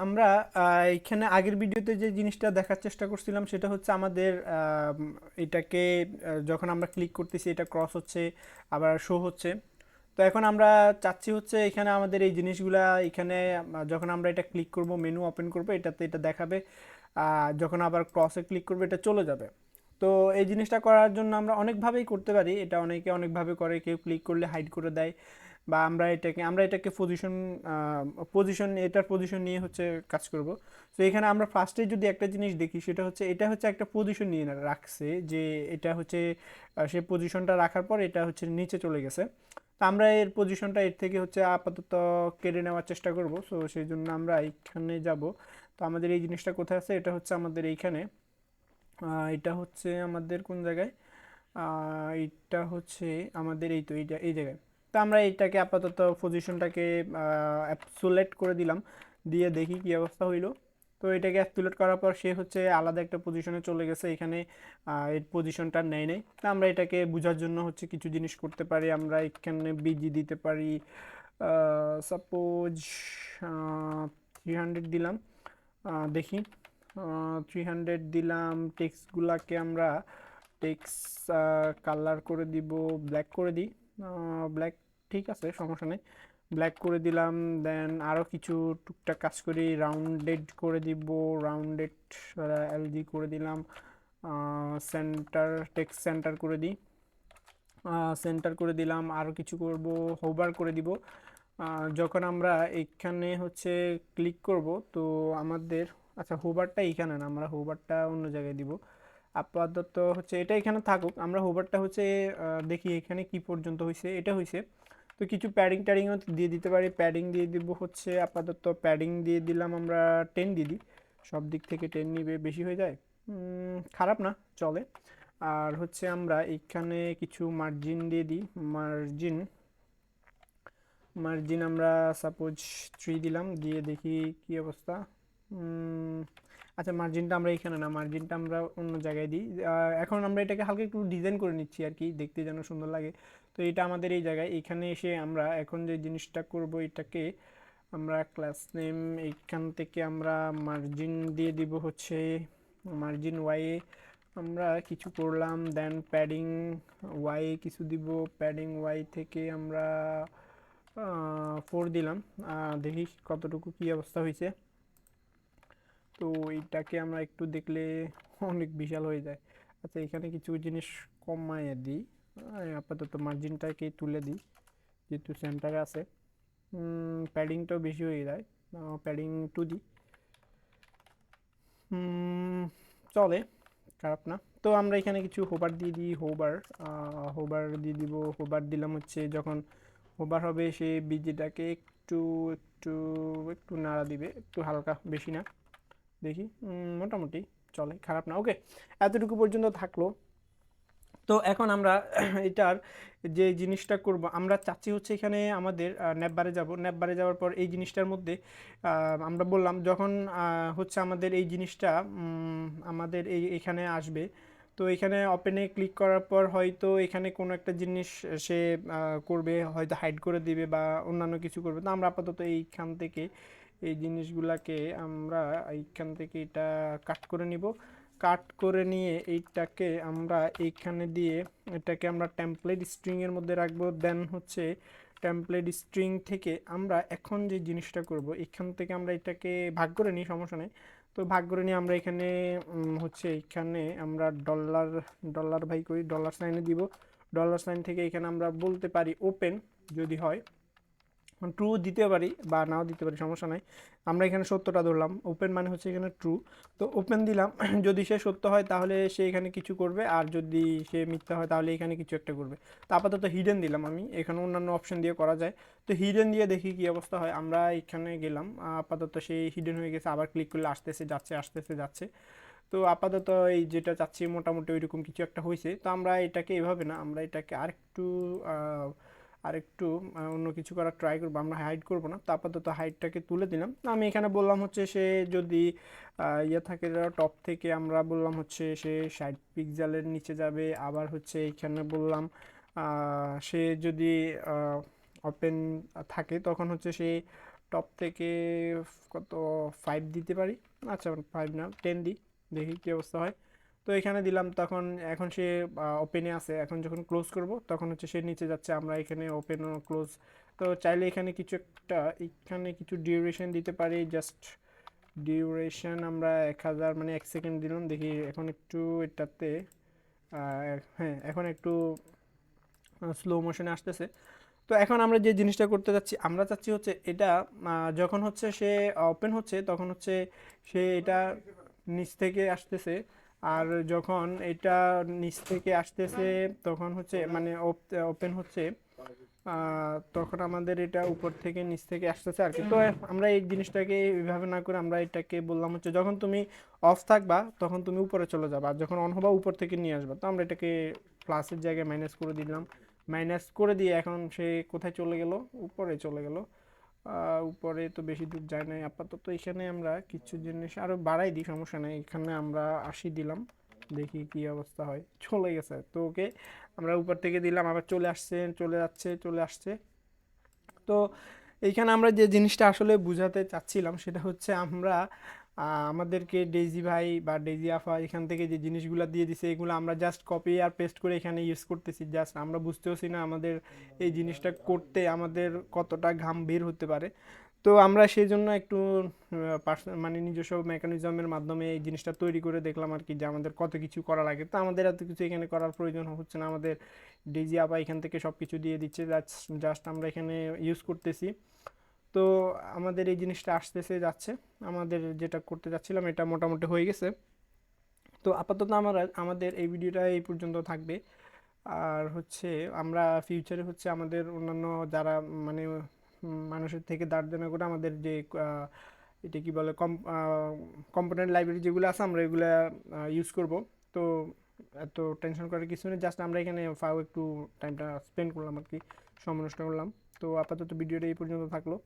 আমরা এখানে আগের ভিডিওতে যে জিনিসটা দেখার চেষ্টা করছিলাম সেটা হচ্ছে আমাদের এটাকে যখন আমরা ক্লিক করতেছি এটা ক্রস হচ্ছে আবার শো হচ্ছে। তো এখন আমরা চাচ্ছি হচ্ছে এখানে আমাদের এই জিনিসগুলা এখানে যখন আমরা এটা ক্লিক করব মেনু ওপেন করব এটাতে এটা দেখাবে, যখন আবার ক্রসে ক্লিক করবে এটা চলে যাবে। তো এই জিনিসটা করার জন্য আমরা অনেকভাবেই করতে পারি, এটা অনেকে অনেকভাবে করে, কেউ ক্লিক করলে হাইড করে দেয়, বা আমরা এটাকে পজিশন এটার পজিশন নিয়ে হচ্ছে কাজ করব। তো এখানে আমরা ফার্স্টে যদি একটা জিনিস দেখি সেটা হচ্ছে এটা হচ্ছে একটা পজিশন নিয়ে রাখছে, যে এটা হচ্ছে সে পজিশনটা রাখার পর এটা হচ্ছে নিচে চলে গেছে। তো আমরা এর পজিশনটা এর থেকে হচ্ছে আপাতত কেড়ে নেওয়ার চেষ্টা করব। সো সেই জন্য আমরা এইখানে যাব। তো আমাদের এই জিনিসটা কোথায় আছে, এটা হচ্ছে আমাদের এইখানে, এটা হচ্ছে আমাদের কোন জায়গায়, এটা হচ্ছে আমাদের এই তো এইটা এই জায়গায়। তো আমরা এইটাকে আপাতত পজিশনটাকে অ্যাবসোলেট করে দিলাম, দিয়ে দেখি কি অবস্থা হইলো। তো এটাকে অ্যাবসোলেট করার পর সে হচ্ছে আলাদা একটা পজিশনে চলে গেছে, এখানে এর পজিশনটা নেয় নেই। তো আমরা এটাকে বোঝার জন্য হচ্ছে কিছু জিনিস করতে পারি, আমরা এখানে বিজি দিতে পারি। সাপোজ 300 দিলাম, দেখি 300 দিলাম। টেক্সটগুলাকে আমরা টেক্সট কালার করে দিব, ব্ল্যাক করে দিই, ব্ল্যাক, ঠিক আছে সমস্যা নেই, ব্ল্যাক করে দিলাম। দেন আরও কিছু টুকটাক কাজ করি, রাউন্ডেড করে দিব, রাউন্ডেড এলজি করে দিলাম। সেন্টার, টেক্সট সেন্টার করে দিই, সেন্টার করে দিলাম। আরও কিছু করব, হোভার করে দিব। যখন আমরা এখানে হচ্ছে ক্লিক করব তো আমাদের, আচ্ছা হোভারটা এখানে না, আমরা হোভারটা অন্য জায়গায় দিব। আপাতত হচ্ছে এটা এখানে থাকুক, আমরা হোভারটা হচ্ছে দেখি এখানে কি পর্যন্ত হয়েছে, এটা হয়েছে। তো কিছু প্যাডিং ট্যাডিংও দিয়ে দিতে পারি, প্যাডিং দিয়ে দিব হচ্ছে, আপাতত প্যাডিং দিয়ে দিলাম আমরা 10 দিয়ে দিই, সব দিক থেকে 10 নিবে, বেশি হয়ে যায়, খারাপ না, চলে। আর হচ্ছে আমরা এখানে কিছু মার্জিন দিয়ে দিই, মার্জিন, মার্জিন আমরা সাপোজ 3 দিলাম, দিয়ে দেখি কি অবস্থা। উম, আচ্ছা মার্জিনটা আমরা এখানে না, মার্জিনটা আমরা অন্য জায়গায় দিই। এখন আমরা এটাকে হালকা একটু ডিজাইন করে নিচ্ছি আর কি, দেখতে যেন সুন্দর লাগে। তো এটা আমাদের এই জায়গায়, এখানে এসে আমরা এখন যে জিনিসটা করব এটাকে আমরা ক্লাস নেম, এইখান থেকে আমরা মার্জিন দিয়ে দিব হচ্ছে মার্জিন ওয়াই, আমরা কিছু করলাম। দেন প্যাডিং ওয়াই কিছু দিব, প্যাডিং ওয়াই থেকে আমরা 4 দিলাম। দেখি কতটুকু কি অবস্থা হয়েছে। তো এইটাকে আমরা একটু দেখলে অনেক বিশাল হয়ে যায়। আচ্ছা এখানে কিছু জিনিস কমায় দিই, আপাতত মার্জিনটাকে তুলে দিই যেহেতু সেন্টারে আছে। প্যাডিংটাও বেশি হয়ে যায়, প্যাডিং 2 দিই, চলে, খারাপ না। তো আমরা এখানে কিছু হোবার দিয়ে দিই, হোবার, হোবার দিয়ে দিব। হোবার দিলাম হচ্ছে যখন হোবার হবে সে বিজিটাকে একটু একটু একটু নাড়া দিবে, একটু হালকা, বেশি না, দেখি মোটামুটি চলে, খারাপ না, ওকে, এতটুকু পর্যন্ত থাকলো। তো এখন আমরা এটার যে জিনিসটা করব, আমরা চাচ্ছি হচ্ছে এখানে আমাদের ন্যাপবারে যাব, ন্যাপবারে যাওয়ার পর এই জিনিসটার মধ্যে আমরা বললাম যখন হচ্ছে আমাদের এই জিনিসটা আমাদের এখানে আসবে। তো এখানে ওপেনে ক্লিক করার পর হয়তো এখানে কোনো একটা জিনিস সে করবে, হয়তো হাইড করে দিবে বা অন্যান্য কিছু করবে। তো আমরা আপাতত এইখান থেকে এই জিনিসগুলাকে আমরা এইখান থেকে এটা কাট করে নিব। কাট করে নিয়ে এইটাকে আমরা এইখানে দিয়ে এটাকে আমরা টেমপ্লেট স্ট্রিং এর মধ্যে রাখবো। দেন হচ্ছে টেমপ্লেট স্ট্রিং থেকে আমরা এখন যে জিনিসটা করব এখান থেকে আমরা এটাকে ভাগ করে নিই, সমস্যা নেই। তো ভাগ করে নিয়ে আমরা এখানে হচ্ছে এখানে আমরা ডলার, ডলার ভাই করি, ডলার সাইনে দিব। ডলার সাইন থেকে এখানে আমরা বলতে পারি ওপেন, যদি হয় ট্রু দিতে পারি বা নাও দিতে পারি, সমস্যা নাই। আমরা এখানে সত্যটা ধরলাম, ওপেন মানে হচ্ছে এখানে ট্রু। তো ওপেন দিলাম, যদি সে সত্য হয় তাহলে সে এখানে কিছু করবে, আর যদি সে মিথ্যা হয় তাহলে এখানে কিছু একটা করবে। তো আপাতত হিডেন দিলাম আমি, এখানে অন্যান্য অপশন দিয়ে করা যায়। তো হিডেন দিয়ে দেখি কি অবস্থা হয়। আমরা এখানে গেলাম, আপাতত সেই হিডেন হয়ে গেছে, আবার ক্লিক করলে আসতেছে যাচ্ছে, আসতেছে যাচ্ছে। তো আপাতত এই যেটা চাচ্ছি মোটামুটি ওইরকম কিছু একটা হয়েছে। তো আমরা এটাকে এভাবে না, আমরা এটাকে আরেকটু আরেকটু অন্য কিছু করার ট্রাই করবো, আমরা হাইড করব না। তো আপাতত হাইডটাকে তুলে দিলাম। আমি এখানে বললাম হচ্ছে সে যদি ইয়ে থাকে, টপ থেকে আমরা বললাম হচ্ছে সে 60 পিক্সেলের নিচে যাবে। আবার হচ্ছে এখানে বললাম সে যদি ওপেন থাকে তখন হচ্ছে সে টপ থেকে কত 5 দিতে পারি, আচ্ছা 5 না 10 দিই, দেখি কী অবস্থা হয়। তো এখানে দিলাম, তখন এখন সে ওপেনে আছে, এখন যখন ক্লোজ করব তখন হচ্ছে সে নিচে যাচ্ছে, আমরা এখানে ওপেন ও ক্লোজ। তো চাইলে এখানে কিছু একটা, এখানে কিছু ডিউরেশন দিতে পারি, জাস্ট ডিউরেশন আমরা 1000 মানে 1 সেকেন্ড দিলাম, দেখি এখন একটু এটাতে হ্যাঁ এখন একটু স্লো মোশনে আসতেছে। তো এখন আমরা যে জিনিসটা করতে যাচ্ছি, আমরা চাচ্ছি হচ্ছে এটা যখন হচ্ছে সে ওপেন হচ্ছে তখন হচ্ছে সে এটা নিচ থেকে আসতেছে, আর যখন এটা নিচ থেকে আসতেছে তখন হচ্ছে মানে ওপেন হচ্ছে তখন আমাদের এটা উপর থেকে নিচ থেকে আসতেছে আর কি। তো আমরা এই জিনিসটাকে এইভাবে না করে আমরা এটাকে বললাম হচ্ছে যখন তুমি অফ থাকবা তখন তুমি উপরে চলে যাবা, আর যখন অন হবা উপর থেকে নিয়ে আসবা। তো আমরা এটাকে প্লাসের জায়গায় মাইনাস করে দিলাম, মাইনাস করে দিয়ে এখন সে কোথায় চলে গেল, উপরে চলে গেল। উপরে তো বেশি দূর যায় নাই আপাতত, এখানে আমরা কিছু জিনিস আরও বাড়াই দিই, সমস্যা নেই, এখানে আমরা 80 দিলাম, দেখি কি অবস্থা হয়। চলে গেছে তো, ওকে আমরা উপর থেকে দিলাম, আবার চলে আসছে, চলে যাচ্ছে, চলে আসছে। তো এইখানে আমরা যে জিনিসটা আসলে বুঝাতে চাচ্ছিলাম সেটা হচ্ছে আমরা আমাদেরকে ডেইজি ভাই বা ডেইজি আফা এখান থেকে যে জিনিসগুলো দিয়ে দিছে এগুলো আমরা জাস্ট কপি আর পেস্ট করে এখানে ইউজ করতেছি, জাস্ট আমরা বুঝতেওছি না আমাদের এই জিনিসটা করতে আমাদের কতটা ঘাম বের হতে পারে। তো আমরা সেই জন্য একটু মানে নিজস্ব মেকানিজমের মাধ্যমে এই জিনিসটা তৈরি করে দেখলাম আর কি, যে আমাদের কত কিছু করা লাগে। তো আমাদের এত কিছু এখানে করার প্রয়োজন হচ্ছে না, আমাদের ডিজি আপা এখান থেকে সব কিছু দিয়ে দিচ্ছে, জাস্ট আমরা এখানে ইউজ করতেছি। তো আমাদের এই জিনিসটা আসতেছে যাচ্ছে, আমাদের যেটা করতে যাচ্ছিলাম এটা মোটামুটি হয়ে গেছে। তো আপাতত আমরা আমাদের এই ভিডিওটা এই পর্যন্ত থাকবে। আর হচ্ছে আমরা ফিউচারে হচ্ছে আমাদের অন্যান্য যারা মানে মানুষের থেকে ধার দেনা করে আমাদের যে এটা কি বলে কম্পোনেন্ট লাইব্রেরি যেগুলো আছে আমরা এগুলো ইউজ করব। তো এত টেনশন করার কিছু নেই, জাস্ট আমরা এখানে ফাও একটু টাইমটা স্পেন্ড করলাম আর কি, সময় নষ্ট করলাম। তো আপাতত ভিডিওটা এই পর্যন্ত থাকলো।